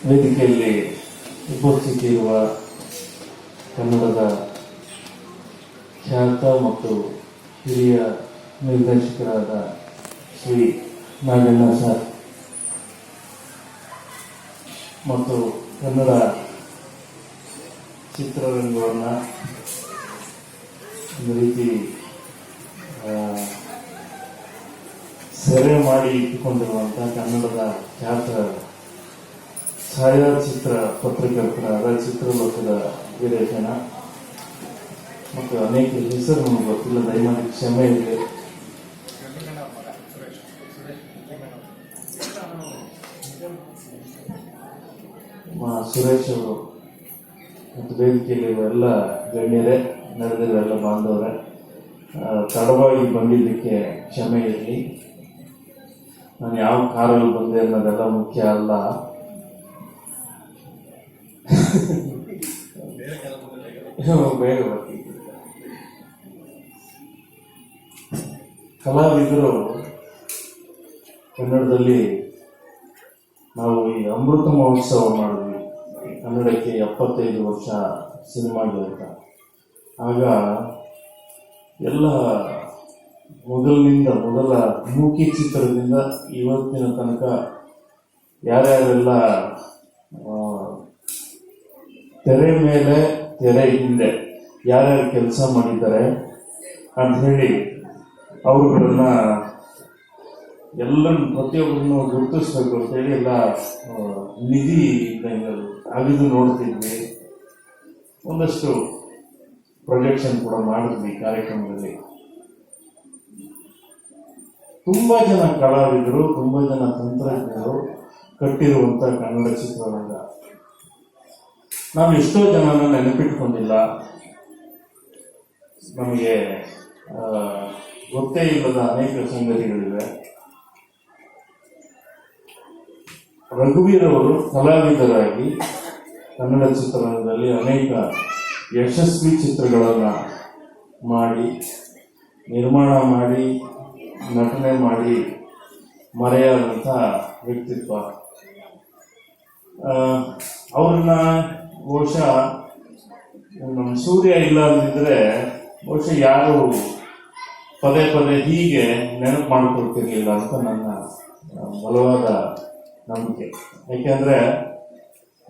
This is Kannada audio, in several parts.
ವೇದಿಕೆಯಲ್ಲಿ ಉಪಸ್ಥಿತಿರುವ ಕನ್ನಡದ ಖ್ಯಾತ ಮತ್ತು ಹಿರಿಯ ನಿರ್ದೇಶಕರಾದ ಶ್ರೀ ನಾಗಣ್ಣ ಸರ್ ಮತ್ತು ಕನ್ನಡ ಚಿತ್ರರಂಗವನ್ನು ಒಂದು ರೀತಿ ಸೆರೆ ಮಾಡಿ ಇಟ್ಟುಕೊಂಡಿರುವಂಥ ಕನ್ನಡದ ಖ್ಯಾತ ಛಾಯಾಚಿತ್ರ ಪತ್ರಕರ್ತರಾದ ಚಿತ್ರಲೋಕದ ವೀರೇಶನ ಮತ್ತು ಅನೇಕ ಹೆಸರು ನಮಗೆ ಗೊತ್ತಿಲ್ಲ, ದಯಮಾಡಿ ಕ್ಷಮೆ ಇದೆ. ಸುರೇಶ್ ಅವರು ಮತ್ತು ವೇದಿಕೆಯಲ್ಲಿರುವ ಎಲ್ಲ ಗಣ್ಯರೇ, ನಡೆದಿರುವ ಎಲ್ಲ ಬಾಂಧವರೇ, ತಡವಾಗಿ ಬಂದಿದ್ದಕ್ಕೆ ಕ್ಷಮೆ ಇರಲಿ. ನಾನು ಯಾವ ಕಾರಲ್ಲಿ ಬಂದೆ ಅನ್ನೋದೆಲ್ಲ ಮುಖ್ಯ ಅಲ್ಲ. ಬೇಗ ಬರ್ತೀನಿ. ಕಲಾವಿದರು ಕನ್ನಡದಲ್ಲಿ ನಾವು ಈ ಅಮೃತ ಮಹೋತ್ಸವ ಮಾಡಿದ್ವಿ. ಕನ್ನಡಕ್ಕೆ 75 ವರ್ಷ ಸಿನಿಮಾಗೆ ಅಂತ. ಆಗ ಎಲ್ಲ ಮೊದಲ ಮೂಕಿ ಚಿತ್ರದಿಂದ ಇವತ್ತಿನ ತನಕ ಯಾರ್ಯಾರೆಲ್ಲ ತೆರೆ ಮೇಲೆ ತೆರೆ ಹಿಂದೆ ಯಾರ್ಯಾರು ಕೆಲಸ ಮಾಡಿದ್ದಾರೆ ಅಂತ ಹೇಳಿ ಅವರುಗಳನ್ನ ಪ್ರತಿಯೊಬ್ಬರನ್ನು ಗುರುತಿಸ್ಬೇಕು ಅಂತ ಹೇಳಿ ಎಲ್ಲ ನಿಧಿ ಆಗಿದ್ದು ನೋಡ್ತಿದ್ವಿ. ಒಂದಷ್ಟು ಪ್ರೊಜೆಕ್ಷನ್ ಕೂಡ ಮಾಡಿದ್ವಿ ಕಾರ್ಯಕ್ರಮದಲ್ಲಿ. ತುಂಬಾ ಜನ ಕಲಾವಿದರು, ತುಂಬಾ ಜನ ತಂತ್ರಜ್ಞರು ಕಟ್ಟಿರುವಂತ ಕನ್ನಡ ಚಿತ್ರರಂಗ. ನಾವು ಎಷ್ಟೋ ಜನನ ನೆನಪಿಟ್ಕೊಂಡಿಲ್ಲ, ನಮಗೆ ಗೊತ್ತೇ ಇಲ್ಲದ ಅನೇಕ ಸಂಗತಿಗಳಿವೆ. ರಘುವೀರ್ ಅವರು ಕಲಾವಿದರಾಗಿ ಕನ್ನಡ ಚಿತ್ರರಂಗದಲ್ಲಿ ಅನೇಕ ಯಶಸ್ವಿ ಚಿತ್ರಗಳನ್ನು ಮಾಡಿ, ನಿರ್ಮಾಣ ಮಾಡಿ, ನಟನೆ ಮಾಡಿ ಮರೆಯಾದಂಥ ವ್ಯಕ್ತಿತ್ವ. ಅವ್ರನ್ನ ಬಹುಶಃ ನಮ್ಮ ಸೂರ್ಯ ಇಲ್ಲ ಅಂದಿದ್ರೆ ಬಹುಶಃ ಯಾರು ಪದೇ ಪದೇ ಹೀಗೆ ನೆನಪು ಮಾಡಿಕೊಡ್ತಿರ್ಲಿಲ್ಲ ಅಂತ ನನ್ನ ಬಲವಾದ ನಂಬಿಕೆ. ಯಾಕೆಂದ್ರೆ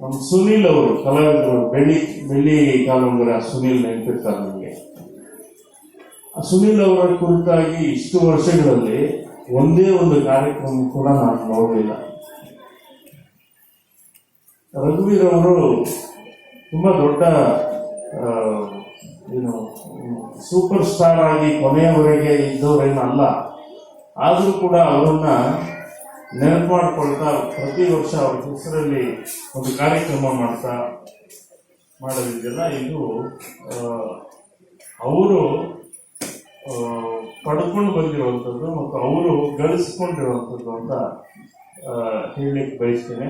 ನಮ್ಮ ಸುನೀಲ್ ಅವರು ಕಲಾವಿದರು, ಬೆಳ್ಳಿ ಕಾಲುಂಗುರ ಸುನೀಲ್ ನೆನಪಿರ್ತಾರೆ ನನಗೆ. ಆ ಸುನೀಲ್ ಅವರ ಕುರಿತಾಗಿ ಇಷ್ಟು ವರ್ಷಗಳಲ್ಲಿ ಒಂದೇ ಒಂದು ಕಾರ್ಯಕ್ರಮ ಕೂಡ ನಾನು ನೋಡಲಿಲ್ಲ. ರಘುವೀರ್ ಅವರು ತುಂಬಾ ದೊಡ್ಡ ಸೂಪರ್ ಸ್ಟಾರ್ ಆಗಿ ಕೊನೆಯವರೆಗೆ ಇದ್ದವರೇನಲ್ಲ. ಆದರೂ ಕೂಡ ಅವರನ್ನ ನೆನಪು ಮಾಡಿಕೊಳ್ತಾ ಪ್ರತಿ ವರ್ಷ ಅವ್ರ ಹೆಸರಲ್ಲಿ ಒಂದು ಕಾರ್ಯಕ್ರಮ ಮಾಡೋದಿದೆಯಲ್ಲ, ಇದು ಅವರು ಪಡ್ಕೊಂಡು ಬಂದಿರುವಂಥದ್ದು ಮತ್ತು ಅವರು ಗಳಿಸ್ಕೊಂಡಿರುವಂಥದ್ದು ಅಂತ ಹೇಳಲಿಕ್ಕೆ ಬಯಸ್ತೇನೆ.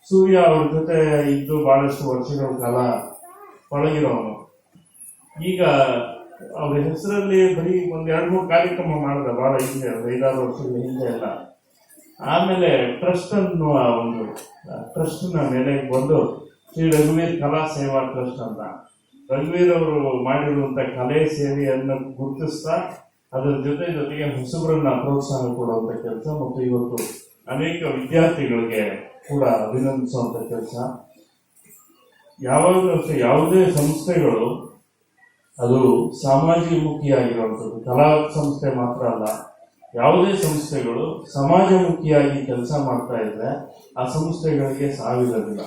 ಸೂರ್ಯ ಅವ್ರ ಜೊತೆ ಇದ್ದು ಬಹಳಷ್ಟು ವರ್ಷಗಳ ಕಾಲ ಪಳಗಿರೋನು. ಈಗ ಅವ್ರ ಹೆಸರಲ್ಲಿ ಬರೀ 1-2-3 ಕಾರ್ಯಕ್ರಮ ಮಾಡಿದ ಬಹಳ ಹಿಂದೆ, 5-6 ವರ್ಷಗಳ ಹಿಂದೆ ಎಲ್ಲ. ಆಮೇಲೆ ಟ್ರಸ್ಟ್ ಅನ್ನುವ ಒಂದು ಟ್ರಸ್ಟ್ನ ಮೇಲೆ ಬಂದು ಶ್ರೀ ರಘುವೀರ್ ಕಲಾ ಸೇವಾ ಟ್ರಸ್ಟ್ ಅಂತ, ರಘುವೀರ್ ಅವರು ಮಾಡಿರುವಂಥ ಕಲೆ ಸೇವೆಯನ್ನು ಗುರುತಿಸ್ತಾ ಅದರ ಜೊತೆಗೆ ಹೊಸಬರನ್ನ ಪ್ರೋತ್ಸಾಹ ಕೊಡುವಂಥ ಕೆಲಸ ಮತ್ತು ಇವತ್ತು ಅನೇಕ ವಿದ್ಯಾರ್ಥಿಗಳಿಗೆ ಕೂಡ ಅಭಿನಂದಿಸುವಂಥ ಕೆಲಸ. ಯಾವಾಗಲೂ ಅಷ್ಟೇ ಯಾವುದೇ ಸಂಸ್ಥೆಗಳು ಅದು ಸಮಾಜಮುಖಿಯಾಗಿರುವಂಥದ್ದು, ಕಲಾ ಸಂಸ್ಥೆ ಮಾತ್ರ ಅಲ್ಲ, ಯಾವುದೇ ಸಂಸ್ಥೆಗಳು ಸಮಾಜಮುಖಿಯಾಗಿ ಕೆಲಸ ಮಾಡ್ತಾ ಇದ್ರೆ ಆ ಸಂಸ್ಥೆಗಳಿಗೆ ಸಾವಿರದಿಲ್ಲ.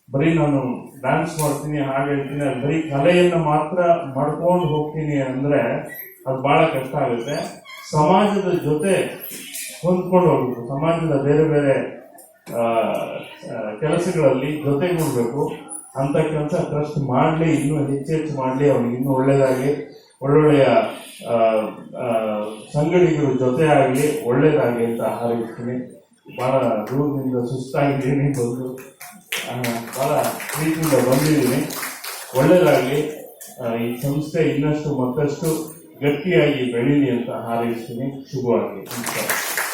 ಬರೀ ನಾನು ಡ್ಯಾನ್ಸ್ ಮಾಡ್ತೀನಿ, ಹಾಗೆ ಹೇಳ್ತೀನಿ, ಅದು ಬರೀ ಕಲೆಯನ್ನು ಮಾತ್ರ ಮಾಡ್ಕೊಂಡು ಹೋಗ್ತೀನಿ ಅಂದ್ರೆ ಅದು ಬಹಳ ಕಷ್ಟ ಆಗುತ್ತೆ. ಸಮಾಜದ ಜೊತೆ ಹೊಂದ್ಕೊಂಡು ಹೋಗ್ಬೇಕು, ಸಮಾಜದ ಬೇರೆ ಬೇರೆ ಕೆಲಸಗಳಲ್ಲಿ ಜೊತೆಗೂಡಬೇಕು ಅಂತ ಕೆಲಸ ಟ್ರಸ್ಟ್ ಮಾಡಲಿ, ಇನ್ನೂ ಹೆಚ್ಚೆಚ್ಚು ಮಾಡಲಿ, ಅವ್ರಿಗೆ ಇನ್ನೂ ಒಳ್ಳೆಯದಾಗಿ, ಒಳ್ಳೊಳ್ಳೆಯ ಸಂಗಡಿಗರು ಜೊತೆ ಆಗಲಿ, ಒಳ್ಳೇದಾಗಲಿ ಅಂತ ಹಾರೈಸ್ತೀನಿ. ಭಾಳ ದೂರದಿಂದ ಸುಸ್ತಾಗಿದ್ದೀನಿ, ಬಂದು ಭಾಳ ಪ್ರೀತಿಯಿಂದ ಬಂದಿದ್ದೀನಿ. ಒಳ್ಳೆಯದಾಗಲಿ, ಈ ಸಂಸ್ಥೆ ಇನ್ನಷ್ಟು ಮತ್ತಷ್ಟು ಗಟ್ಟಿಯಾಗಿ ಬೆಳೀಲಿ ಅಂತ ಹಾರೈಸ್ತೀನಿ. ಶುಭವಾಗಲಿ. ನಮಸ್ಕಾರ.